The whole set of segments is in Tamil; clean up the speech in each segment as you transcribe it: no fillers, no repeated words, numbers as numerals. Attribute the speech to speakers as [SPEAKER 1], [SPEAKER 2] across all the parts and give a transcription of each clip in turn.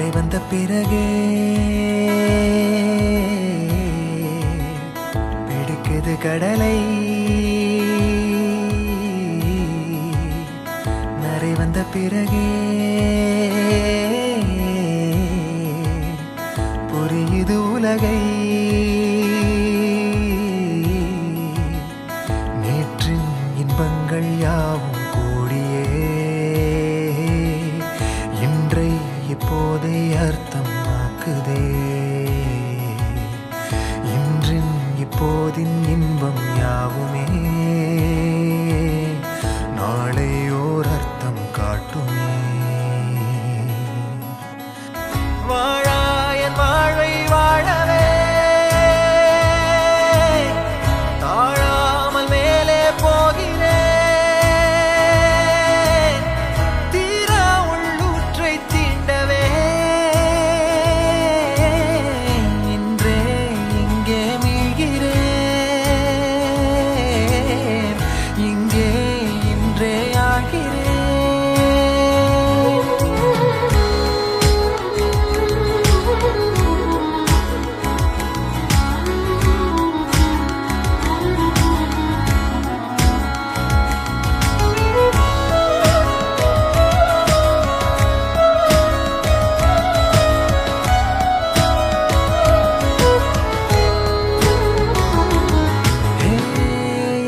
[SPEAKER 1] நரை வந்த பிறகே பிடிக்குது கடலை. நரை வந்த பிறகே புரியுது உலகை. நேற்றின் இன்பங்கள் யாவும் கூடியே இன்றை இப்போதை அர்த்தமாக்குதே. இன்றின் இப்போதின் இன்பம் யாவுமே நாளை ஓர் அர்த்தம் காட்டுமே. வாழாயன் வாழ்வை வாழவே தாழாமல் மேலே போகிறேன். தீரா உள்ளூற்றை தீண்டவே இன்றே இங்கே மீழ்கிறேன். இங்கே இன்றே ஆகிறேன்.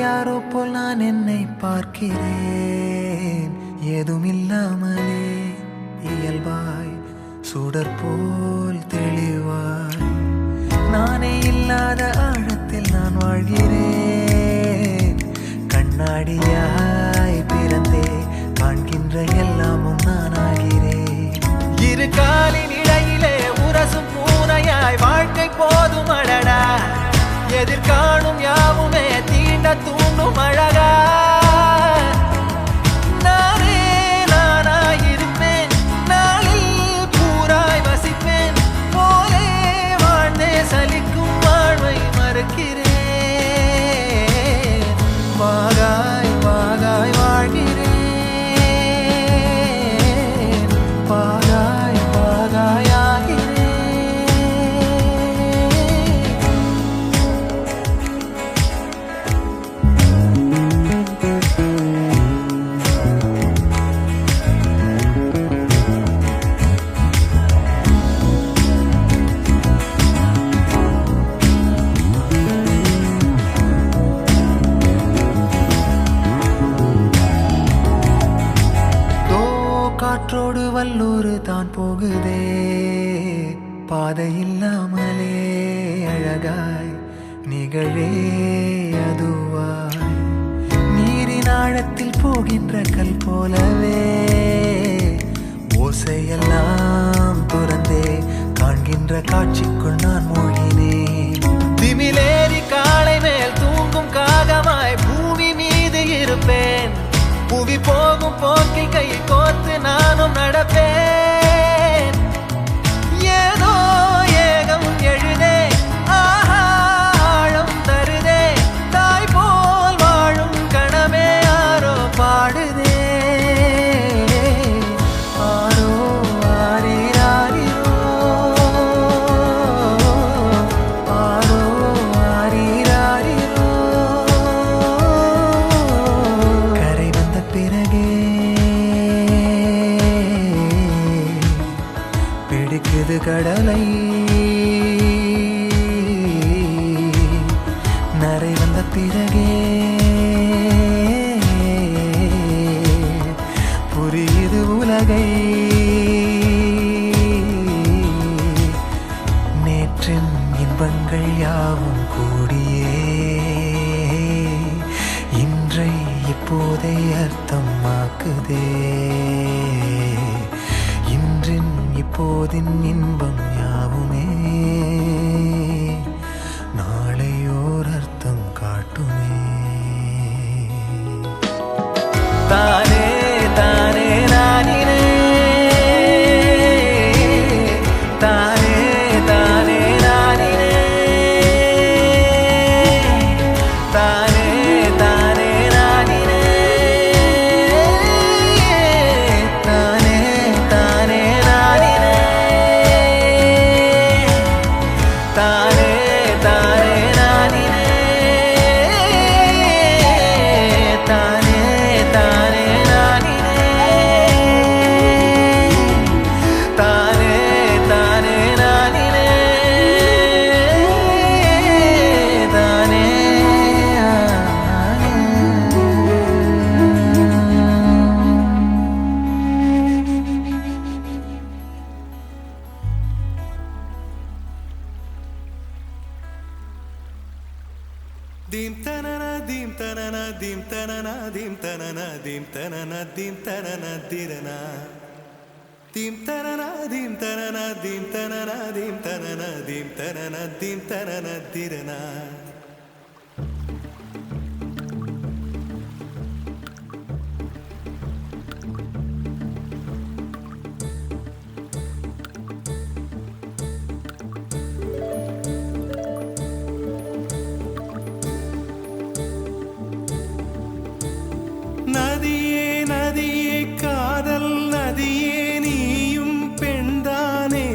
[SPEAKER 1] யாரோ போல் நான் என்னை பார்க்கிறேன். ஏதுமில்லாமலே இயல்பாய் சுடர் போல் தெளிவாய் நானே இல்லாத ஆழத்தில் நான் வாழ்கிறேன். கண்ணாடியாய் பிறந்தே காண்கின்ற எல்லாமும் நான் ஆகிறேன். இரு காலின் இடையிலே உரசும் பூனையாய் வாழ்க்கை போதும் அடடா. எதிர்காணும் யாவுமே தீண்ட தூண்டும் அழகா. நானே நானாயிருப்பேன். நாளில் பூராய் வசிப்பேன். போலே வாழ்ந்தே சலிக்கும் வாழ்வை மறுக்கிறேன். வாகாய் வாகாய் வாழ்கிறேன். வாகாய் வாகாய் ஆகிறேன். காற்றோடு வல்லூர் தான் போகுதே. பாதை இல்லாமலே அழகாய் நிகழே அதுவாய் நீரின் ஆழத்தில் போகின்ற கல் போலவே ஓசையெல்லாம் துறந்தே காண்கின்ற காட்சிக்குள் நான் மூழ்கினேன். திமிலேறி காலை மேல் தூங்கும் காகமாய் பூமி மீது இருப்பேன். புவி போகும் போக்கில் கை கோர்த்து நானும் நடப்பேன். ஏதோ ஏகம் எழுதே ஆழம் தருதே. தாய் போல் வாழும் கணமே ஆரோ பாடுதே. ஆரோ ஆரீராரிரோ ஆரோ ஆரீராரிரோ. கரை வந்த பிறகே பிடிக்குது கடலை. நரை வந்த பிறகே புரியுது உலகை. நேற்றின் இன்பங்கள் யாவும் கூடியே இன்றை இப்போதை அர்த்தமாக்குதே. இன்றின் இப்போதின் இன்பம் யாவுமே நாளையோர் அர்த்தம் காட்டுமே. தானே தானே நானினே தானே தானே நானினே தானே தானே நானினே தானே தானே நானினே. தானே தானே நானினே தானே தானே நானினே தானே தானே நானினே தானே dim tanana dim tanana dim tanana dim tanana dim tanana dim tanana dirana dim tanana dim tanana dim tanana dim tanana dim tanana dim tanana dirana நதியே நதியே காதல் நதியே நீயும் பெண்தானே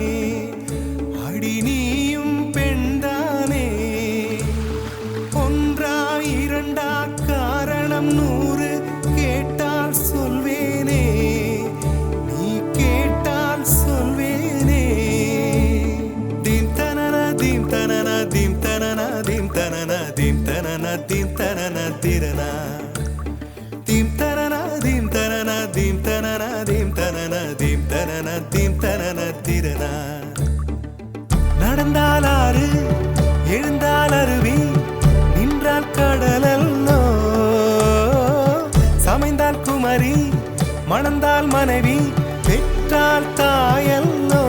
[SPEAKER 1] அடி நீயும் பெண்தானே ஒன்றா இரண்டா காரணம் 100 கேட்டால் சொல்வேனே நீ கேட்டால் சொல்வேனே தீம் தனன தீம் தனன தீம் தனன தீம் தனன தீம் தனன தீம் தனன திரனா dim tanana dim tanana dim tanana dim tanana dim tanana dim tanana tirana நடந்தால் ஆறு எழுந்தால் அருவி நின்றால் கடலல்லோ சமைந்தால் குமரி மணந்தால் மனைவி பெற்றால் தாயல்லோ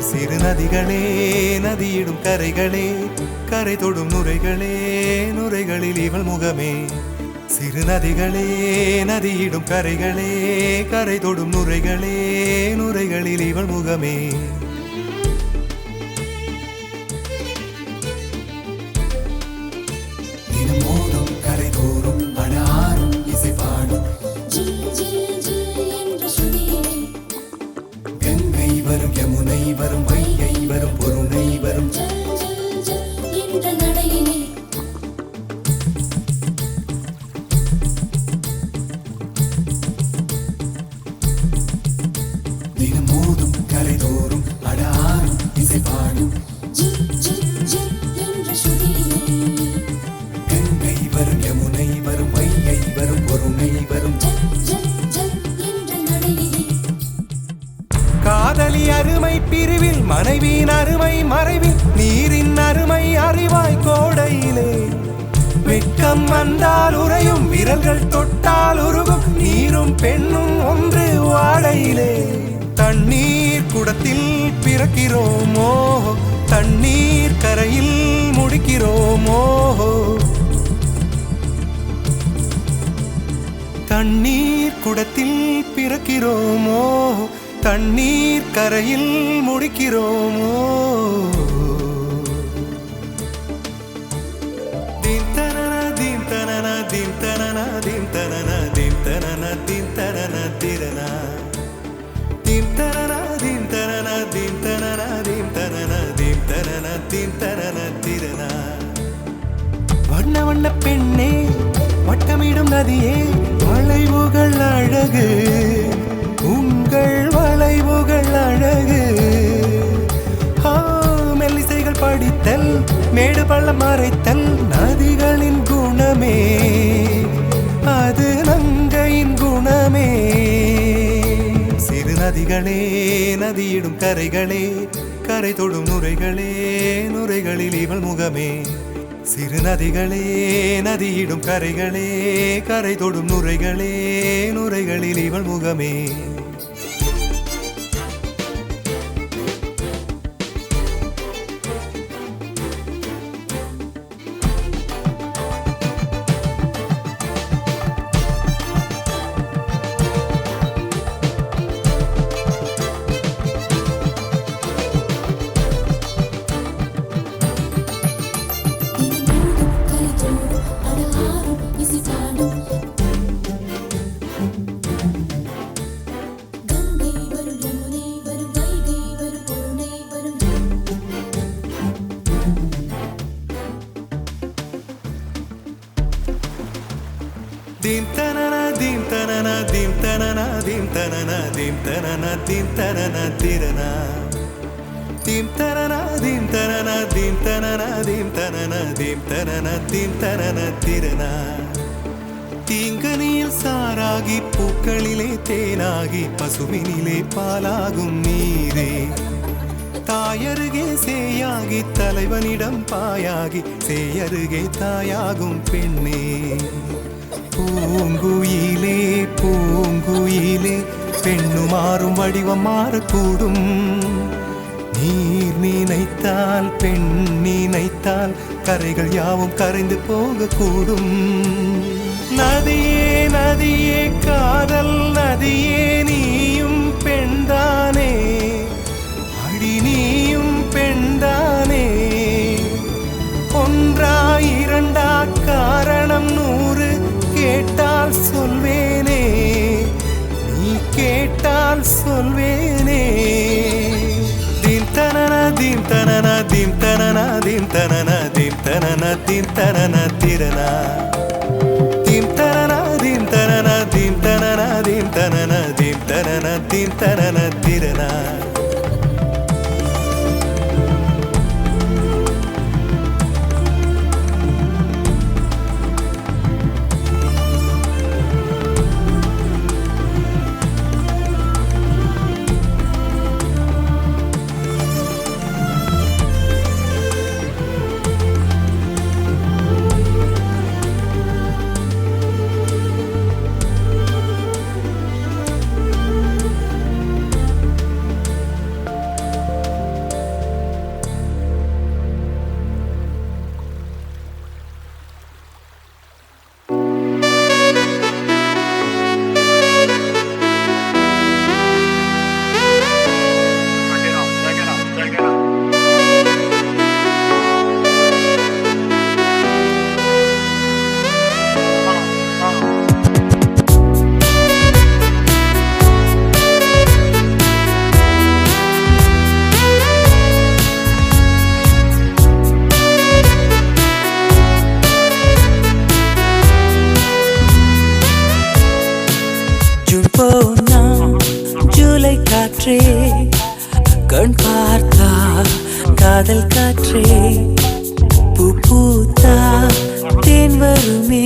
[SPEAKER 1] சிறு நதிகளே நதியிடும் கரைகளே கரை தொடும் நுரைகளே நுரைகளில் இவள் முகமே சிறு நதிகளே நதியிடும் கரைகளே கரை தொடும் நுரைகளே நுரைகளில் இவள் முகமே தினம் மோதும் கரை தோறும் அடாரும் இசை பாடும் கங்கை வரும் யமுனை வரும் வைகை வரும் பொருணை வரும் காதலி அருமை பிரிவில் மனைவியின் அருமை மறைவில் நீரின் அருமை அறிவாய் கோடையிலே வெட்கம் வந்தால் உறையும் விரல்கள் தொட்டால் உருகும் நீரும் பெண்ணும் ஒன்று வாடையிலே தண்ணீர் குடத்தில் பிறக்கிறோமோ தண்ணீர் கரையில் முடிக்கிறோமோ தண்ணீர் குடத்தில் பிறக்கிறோமோ தண்ணீர் கரையில் முடிக்கிறோமோ தீம் தனன தீம் தனன தீம் தனன தீம் தனன தீம் தனன தீம் தனன திரனா தீம் தனன தீம் தனன தீம் தனன தீம் தனன தீம் தனன தீம் தனன திரனா வண்ண வண்ண பெண்ணே வட்டமிடும் நதியே வளைவுகள் அழகு உங்கள் வளைவுகள் அழகு மெல்லிசைகள் படித்தல் மேடு பள்ளம் மறைத்தல் நதிகளின் குணமே அது நங்கையின் குணமே சிறு நதிகளே நதியிடும் கரைகளே கரை தொடும் நுரைகளே நுரைகளில் இவள் முகமே சிறு நதிகளே நதியிடும் கரைகளே கரை தொடும் நுரைகளே நுரைகளில் இவள் முகமே Dim tanana dim tanana dim tanana dim tanana dim tanana dim tanana tirana dim tanana dim tanana dim tanana dim tanana dim tanana dim tanana tirana தீங்கனியில் சாராகி பூக்களிலே தேனாகி பசுவினிலே பாலாகும் நீரே தாயருகே சேயாகி தலைவனிடம் பாயாகி சேயருகே தாயாகும் பெண்ணே பூங்குயிலே பூங்குயிலே பெண்ணு மாறும் வடிவம் மாறக்கூடும் நீர் நினைத்தால் பெண் நினைத்தால் கரைகள் யாவும் கரைந்து போகக்கூடும் நதியே நதியே காதல் நதியே நீயும் பெண்தானே அடி நீயும் பெண்தானே ஒன்றா இரண்டா காரணம் 100 கேட்டால் சொல்வேனே நீ கேட்டால் சொல்வேனே தீம் தனனா தீம் தனனா தீம் தனனா தீம் தனனா தீம் தனனா தீம் தனனா திரனா தீம் தனனா தீம் தனனா தீம் தனனா தீம் தனனா தீம் தனனா தீம் தனனா திரனா காற்றே கண் பார்த்தா காதல் காற்றே பூ பூத்தா தேன் வருமே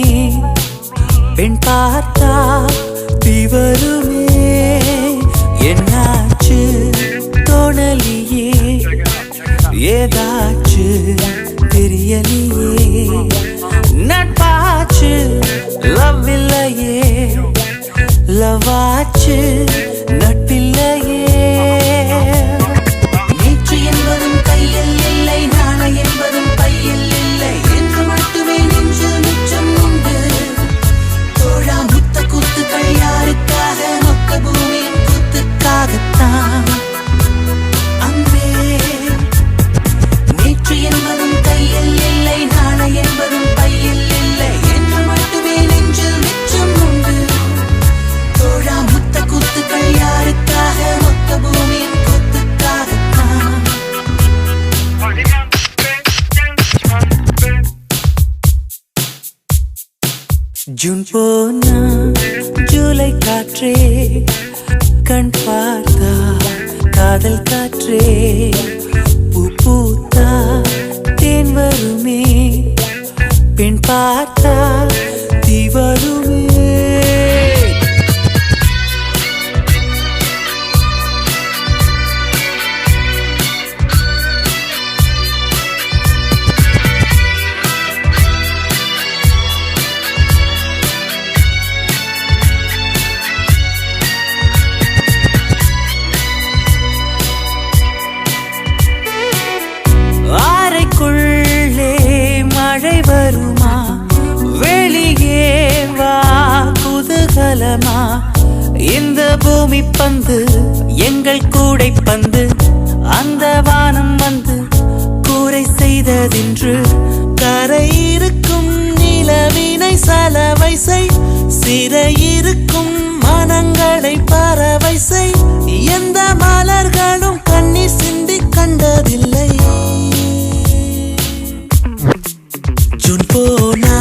[SPEAKER 1] பெண் பார்த்தா தீ வருமே என்னாச்சு தோணலியே ஏதாச்சு தெரியலையே நட்பாச்சு லவ் இல்லையே லவாச்சு நட்பில்லையே நேற்று என்பதும் கையில் இல்லை நாளை என்பதும் பையில் இல்லை என்று மட்டுமே நெஞ்சில் மிச்சம் உண்டு தோழா முத்த கூத்துக்கள் யாருக்காக மொத்த பூமியின் கூத்துக்காகத்தான் அன்பே நேற்று என்பதும் கையில் இல்லை நாளை என்பதும் பையில் இல்லை என்று மட்டுமே நெஞ்சில் மிச்சம் உண்டு தோழா முத்த கூத்துக்கள் யாருக்காக மொத்த பூமியின் கூத்துக்காகத்தான் ஜூன் போனா ஜூலை காற்றே கண் பார்த்தா காதல் காற்றே பூ பூத்தா தேன் வருமே பெண் பார்த்தா தீ வருமே மழை வருமா வெளியே வா குதூகலமா இந்த பூமி பந்து எங்கள் கூடை பந்து அந்த வானம் வந்து கூரை செய்ததென்று கரை இருக்கும் நிலவினை சலவை செய் சிறையிருக்கும் மனங்களை பறவை செய் எந்த மலர்களும் கண்ணீர் சிந்தி கண்டதில்லை ஜூன் போனா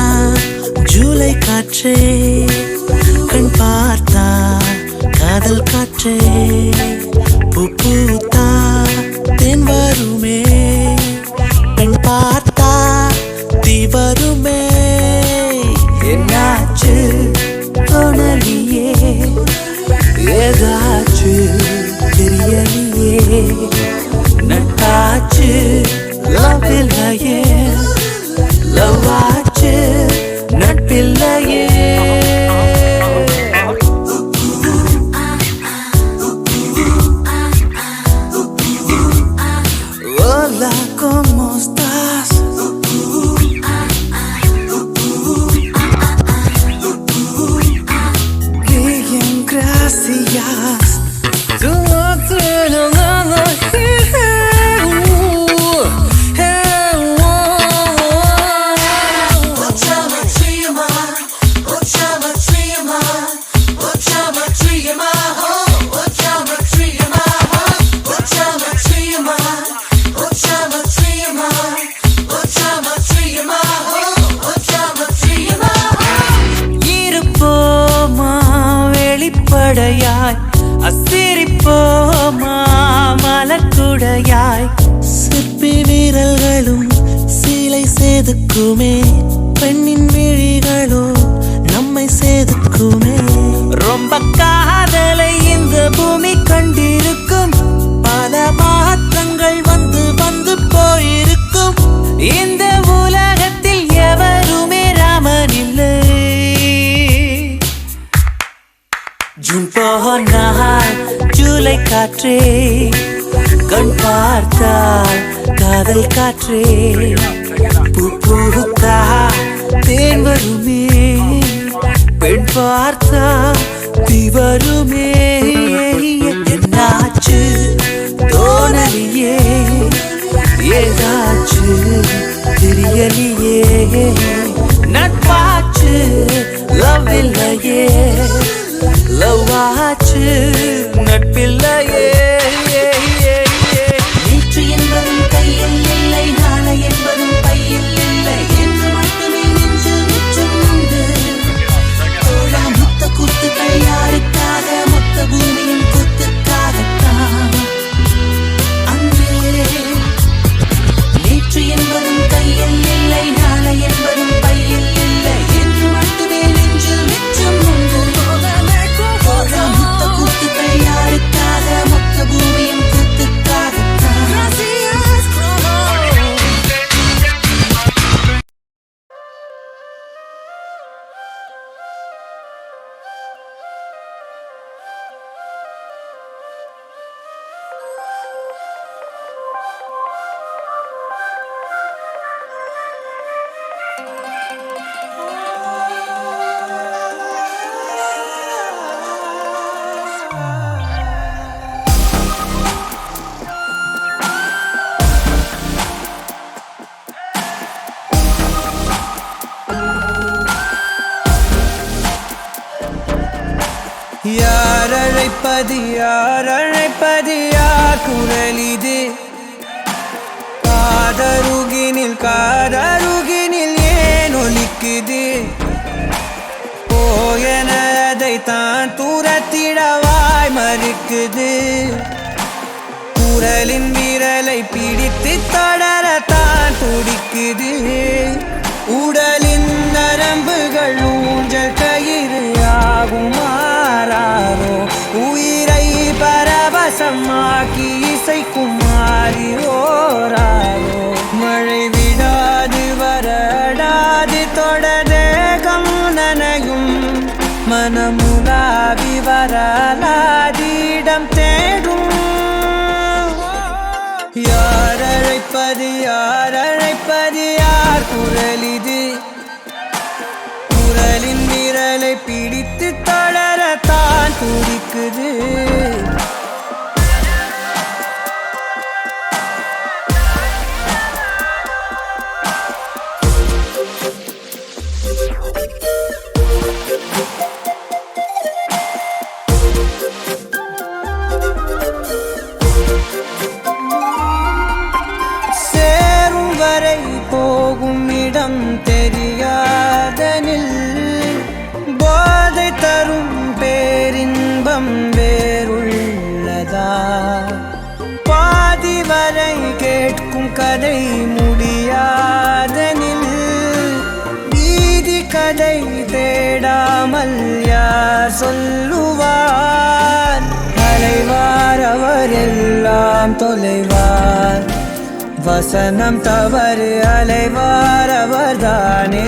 [SPEAKER 1] ஜூலை காற்றே
[SPEAKER 2] எதுக்குமே பெண்ணின் விழிகளோ நம்மை சேதுக்குமே. ரொம்ப காதலை இந்த பூமி கண்டிருக்கும், பல மாற்றங்கள் வந்து வந்து போயிருக்கும். இந்த உலகத்தில் எவருமே ராமன் இல்லை. ஜூன் போனால் ஜூலை காற்றே, கண் பார்த்தால் காதல் காற்றே, பூ பூத்தா தேன் வருமே, பெண் பார்த்தா தீ வருமே. என்னாச்சு தோணலியே, ஏதாச்சு தெரியலையே, நட்பாச்சு லவ் இல்லையே, லவ் ஆச்சு நட்பில்லையே. நேற்று என்பதும் கையில் இல்லை, நாளை என்பதும் பையில் இல்லை என்று மட்டுமே நெஞ்சில் மிச்சம் உண்டு. தோழா முத்த குத்துக்கள் யாருக்காக? மொத்த பூமியின் குத்துக்காகத்தான். அன்றே நேற்று என்பதும் கையில் இல்லை, நாளை என்பதும் பையில் இல்லை என்று மட்டுமே நெஞ்சில் மிச்சம் உண்டு. தோழா முத்த குத்துக்கள் யாருக்காக? மொத்த பூமியின் குத்துக்காகத்தான்.
[SPEAKER 3] யார் அழைப்பது, யார் அழைப்பது, யார் குரல் இது? காதருகினில் காதருகினில் ஏன் ஒலிக்குது? போயனதை தான் தூரத்திடவாய் மறுக்குது. குரலின் விரலை பிடித்து தொடரத்தான் துடிக்குது. உடலின் நரம்புகள் ஊஞ்சல் கயிறு ஆகுமாறாரோ, உயிரை பரவசமாக்கி இசைக்கும் மாறி ஓராரோ. மழை விடாது வரடாது தொடரேகம் நனையும், மனமுலாவி வரலாதிடம் தேடும். யார் அழைப்பது, யார் அழைப்பது, யார் குரல் இது? குரலின் விரலை பிடித்து தொடரத்தான் துடிக்குது. சேரும் வரை போகும் இடம் தெரியாதனில், போதை தரும் பேரின்பம் வேறுள்ளதா? பாதி வரை கேட்கும் கதை முடியாதனில், வீதி கதை தேடாமல் யார் சொல்லுவார்? அலைவார் அவர் எல்லாம் தொலைவார், வசனம் தவறு அலைவார் அவர்தானே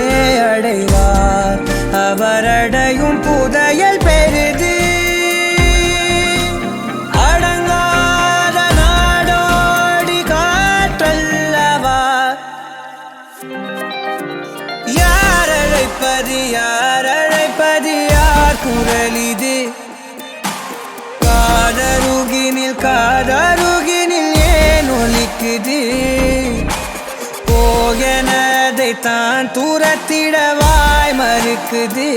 [SPEAKER 3] அடைவார். அவரடையும் புதையல் பெரிது, அடங்காத நாடோடி காற்றல்லவா. யார் அழைப்பது, யார் அழைப்பது, யார் குரல் இது? காதருகினில் காதருகினில் ஏன் ஒலிக்குது? போயனதை தான் தூரத்திடவாய் மறுக்குது.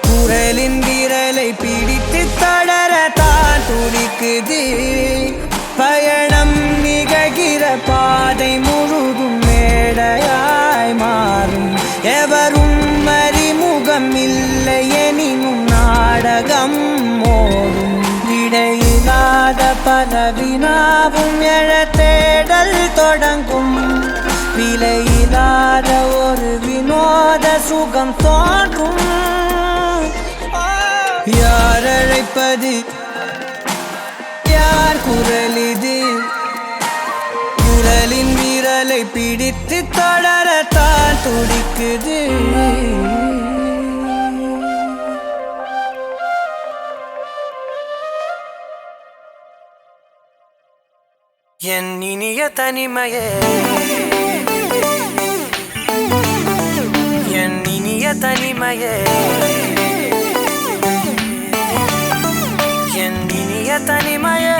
[SPEAKER 3] குரலின் விரலை பிடித்து தொடரத்தான் துடிக்குது. பயணம் நிகழ்கிற பாதை முழுதும் மேடையாய் மாறும். எவரும் அறிமுகம் இல்லை எனினும் நாடகம் ஓடும். இடையில்லாத பல வினாவும் எழ தேடல் தொடங்கும். விலையில் சுகம் தோன்றும். யார் அழைப்பது, யார் குரல் இது? குரலின் விரலை பிடித்து தொடரத்தான் துடிக்குது. என் இனிய தனிமையே, என் இனிய தனிமையே, என் இனிய தனிமையே,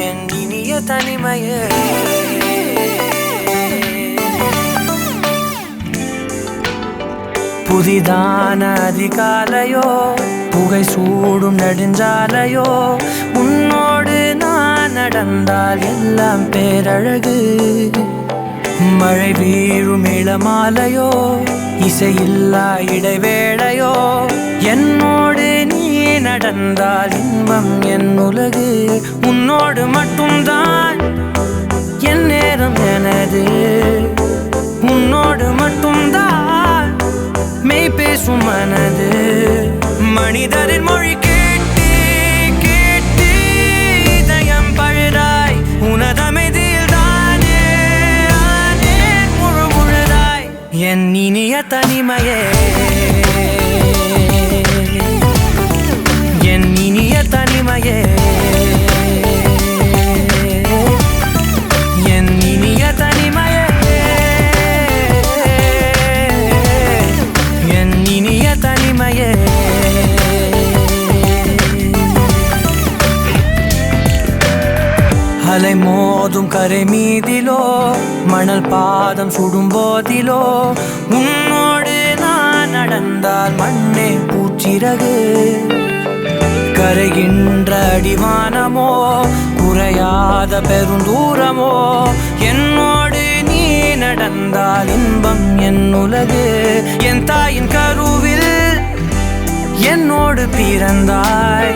[SPEAKER 3] என் இனிய தனிமையே. புதிதான அதிகாலையோ, புகை சூடும் நெடுஞ்சாலையோ, உன்னோடு நான் நடந்தால் எல்லாம் பேரழகு. மழை வீழும் இளமாலையோ, இசையில்லா இடைவேளையோ, என்னோடு நீ நடந்தால் இன்பம் என் உலகு. உன்னோடு மட்டும்தான் என் நேரம் எனது, உன்னோடு மட்டும்தான் மெய் பேசும் மனது. மனிதரின் மொழி கேட்டு கேட்டு இதயம் பழுதாய், உனதமைதியில் தானே ஆனே முழு முழுதாய். என் இனிய தனிமையே, என் இனிய தனிமையே, என் இனிய தனிமையே, என் இனிய தனிமையே. அலை மோதும் கரை மீதிலோ, மணல் பாதம் சுடும் போதிலோ, உன்னோடு நான் நடந்தால் மண்ணே பூச்சிறகு. கரைகின்ற அடிவானமோ, குறையாத பெருந்தூரமோ, என்னோடு நீ நடந்தால் இன்பம் என் உலகு. என் தாயின் கருவில் என்னோடு பிறந்தாய்,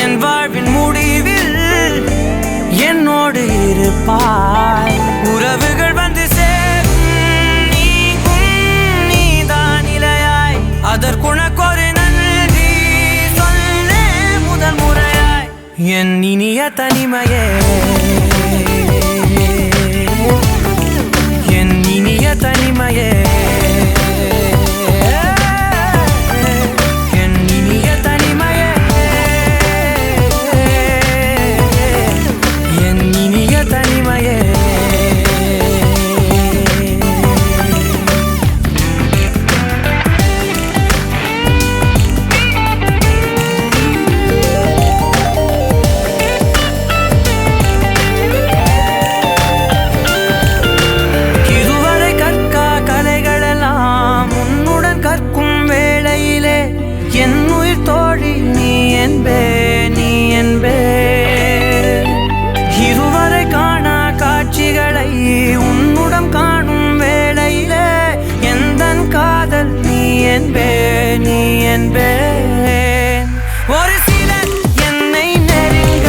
[SPEAKER 3] என் வாழ்வின் முடிவில் என்னோடு இருப்பாய். உறவுகள் வந்து சேரும், நீக்கும் நீதான் இலையாய், அதற்குனக்கொரு நன்றி சொல்ல முதல் முறையாய். என் இனிய தனிமையே, என் இனிய தனிமையே, என் இனிய தனிமையே, என் இனிய தனிமையே. இதுவரை கற்கா கலைகளெல்லாம் உன்னுடன் கற்கும் வேளையிலே, என் உயிர் தோழி நீ என்பே, நீ என்பே. இருவரை காணா காட்சிகளை உன்னுடன் காணும் வேளையிலே, எந்தன் காதல் நீ என்பே, நீ என்பே. ஒரு சிலர் என்னை நெருங்க,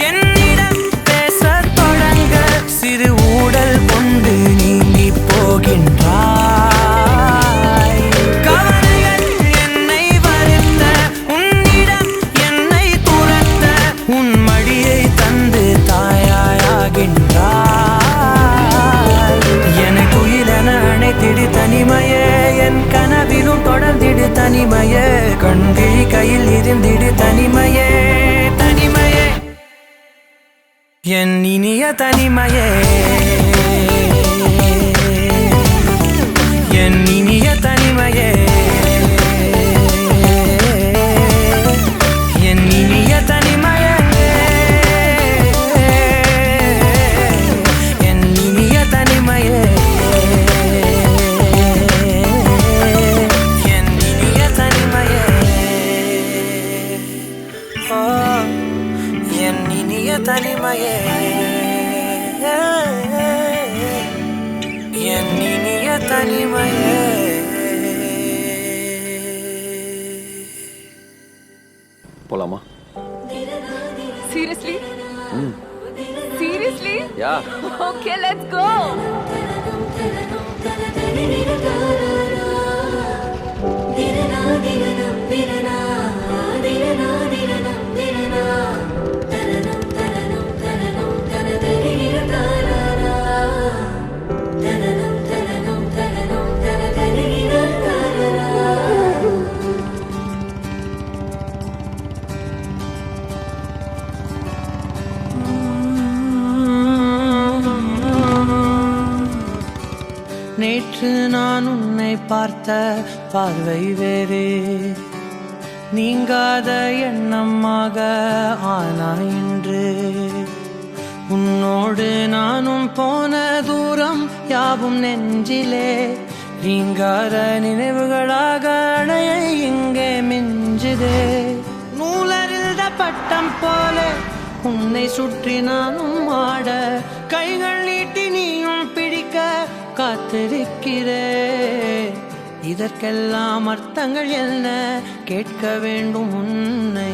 [SPEAKER 3] என்னிடம் பேசத் தொடங்க, சிறு ஊடல் கொண்டு நீங்கி போகின்றாய். கவலைகள் என்னை வருத்த, உன்னிடம் என்னை துரத்த, உன் மடியை தந்து தாயாயாகின்றாய். எனக்கு உயிரென அணைத்திடு தனிமையே, என் கனவிலும் தொடர்ந்திடு தனிமையே, கண்கிழி கையில் இருந்திடு தனிமையே, தனிமையே. என் இனிய தனிமையே, என் இனிய தனிமையே, என் இனிய தனிமையே, என் இனிய தனிமையே, என் இனிய தனிமையே. ஓ, என் இனிய தனிமையே, என் இனிய தனிமையே.
[SPEAKER 4] போலாமா?
[SPEAKER 5] Seriously? Seriously?
[SPEAKER 4] Yeah.
[SPEAKER 5] Okay, let's go.
[SPEAKER 3] நேற்று நான் உன்னை பார்த்த பார்வை வேறு, நீங்காத எண்ணமாக ஆனாய் இன்று. உன்னோடு நானும் போன தூரம் யாவும் நெஞ்சிலே நீங்காத நினைவுகளாக அணைய இங்கே மிஞ்சுதே. நூலறிந்த பட்டம் போல உன்னை சுற்றி நானும் ஆட, கைகள் நீட்டி நீயும் பிடிக்க காத்திருக்கிறே. இதற்கெல்லாம் அர்த்தங்கள் என்ன கேட்க வேண்டும் உன்னை.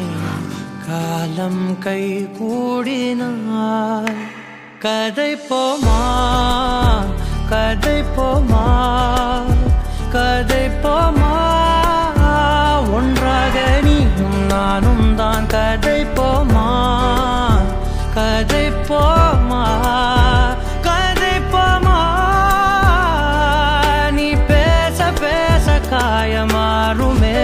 [SPEAKER 3] காலம் கை கூடினார் கதை போமா, கதை போமா, கதை போமா. ஒன்றாக நீயும் நானும் தான் கதை போமா, கதை போமா, கதை போமா. நீ பேச பேச காயமாறுமே.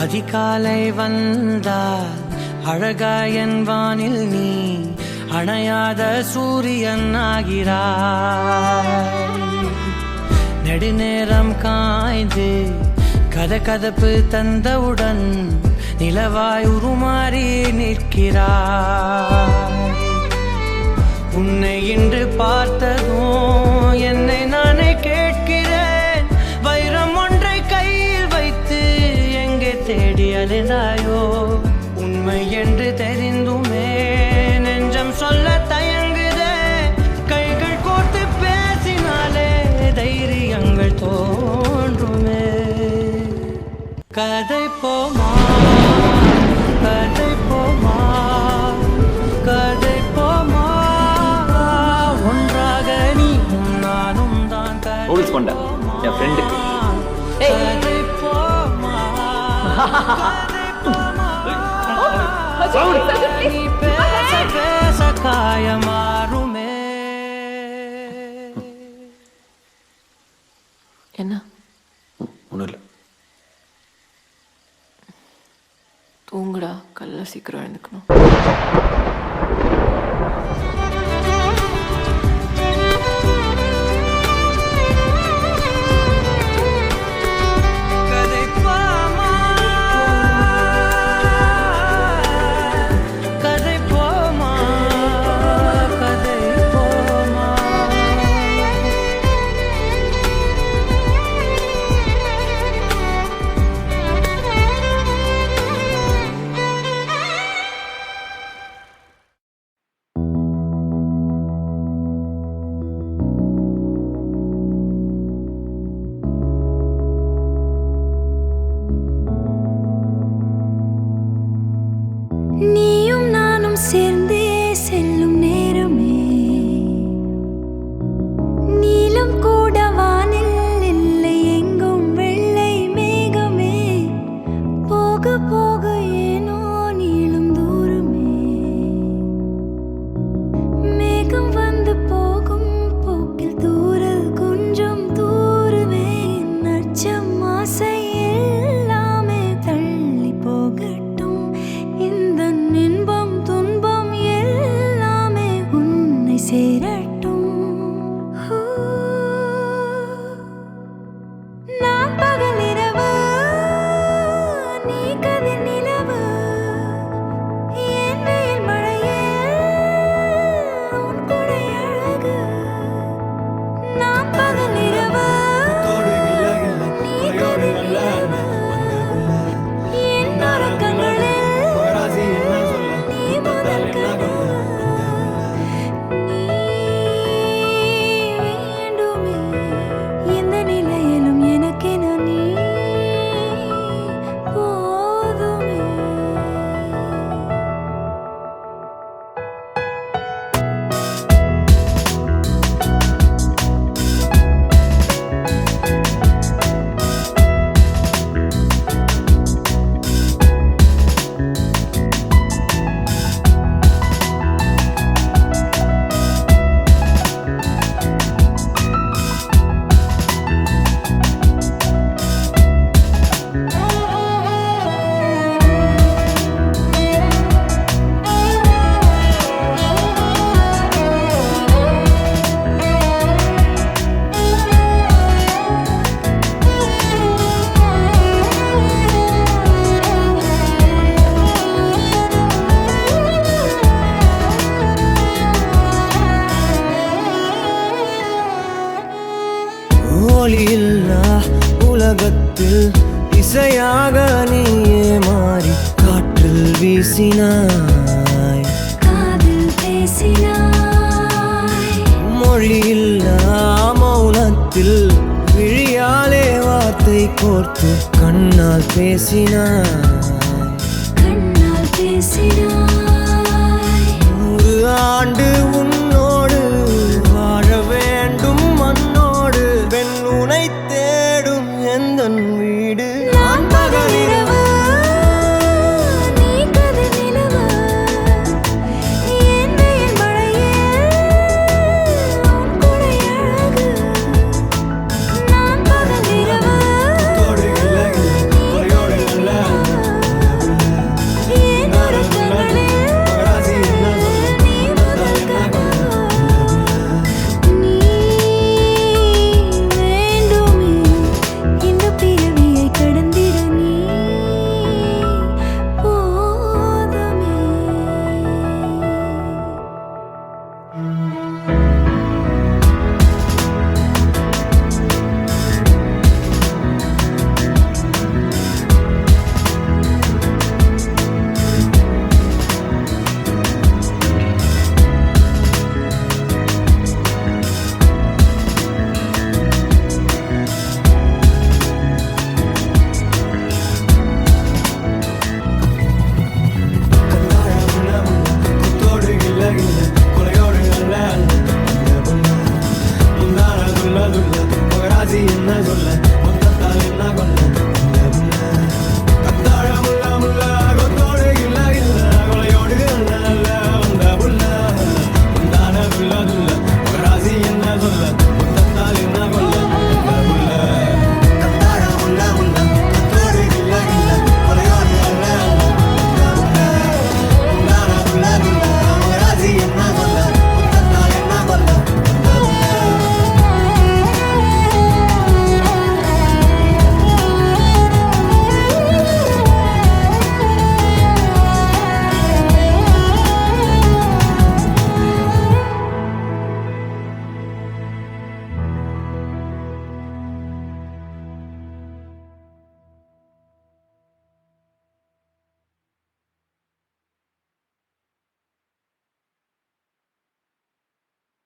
[SPEAKER 3] அதிகாலை வந்தால் அழகாயன் வானில் நீ அணையாத சூரியன் ஆகிறாய். நெடுநேரம் காய்ந்து கதகதப்பு தந்தவுடன் நிலவாய் உருமாறி நிற்கிறாய். உன்னை இன்று பார்த்ததும் என்னை நானே கேட்கிறேன். வைரம் ஒன்றை கையில் வைத்து எங்கே தேடி அலைந்தாயோ. உண்மை என்று தெரிந்துமே நெஞ்சம் சொல்ல தயங்குதே. கைகள் கோர்த்து பேசினாலே தைரியங்கள் தோன்றுமே. கதை போமா, கதை போமா, கதை போமா. ஒன்றாக நீயும் நானும் தான்
[SPEAKER 4] ரூல்ஸ் பண்ண என் ஃப்ரெண்டுக்கு
[SPEAKER 3] கதை போமா, கதை போமா. நீ பேச பேச காயமாறுமே.
[SPEAKER 5] என்ன
[SPEAKER 4] ஒன்றும் இல்லை.
[SPEAKER 5] தூங்குடா, கல்ல சீக்கிரம் எழுந்துக்கணும்.
[SPEAKER 3] கதை போமா, கதை போமா, கதை போமா.
[SPEAKER 2] நீயும் நானும் சேர்ந்தே செல்லும் நேரமே, நீலம் கூட வானில் இல்லை எங்கும் வெள்ளை மேகமே. போக போக ஏனோ நீளும் தூரமே, மேகம் வந்து போகும் போக்கில் தூரல் கொஞ்சம் தூரமே. நச்சம் ஆசை எல்லாமே தள்ளி போகட்டும். இந்த இன்பம் துன்பம் எல்லாமே உன்னை சேரட்டும். நான் பகல் இரவு, நீ கதிர் நிலவு.
[SPEAKER 3] பேசினாய்,
[SPEAKER 2] காதில் பேசினாய்,
[SPEAKER 3] மொழியில்லா மௌனத்தில் விழியாலே வார்த்தை கோர்த்து கண்ணால் பேசினாய்.
[SPEAKER 2] கண்ணால் பேசினாய்.
[SPEAKER 3] 100 ஆண்டு உன்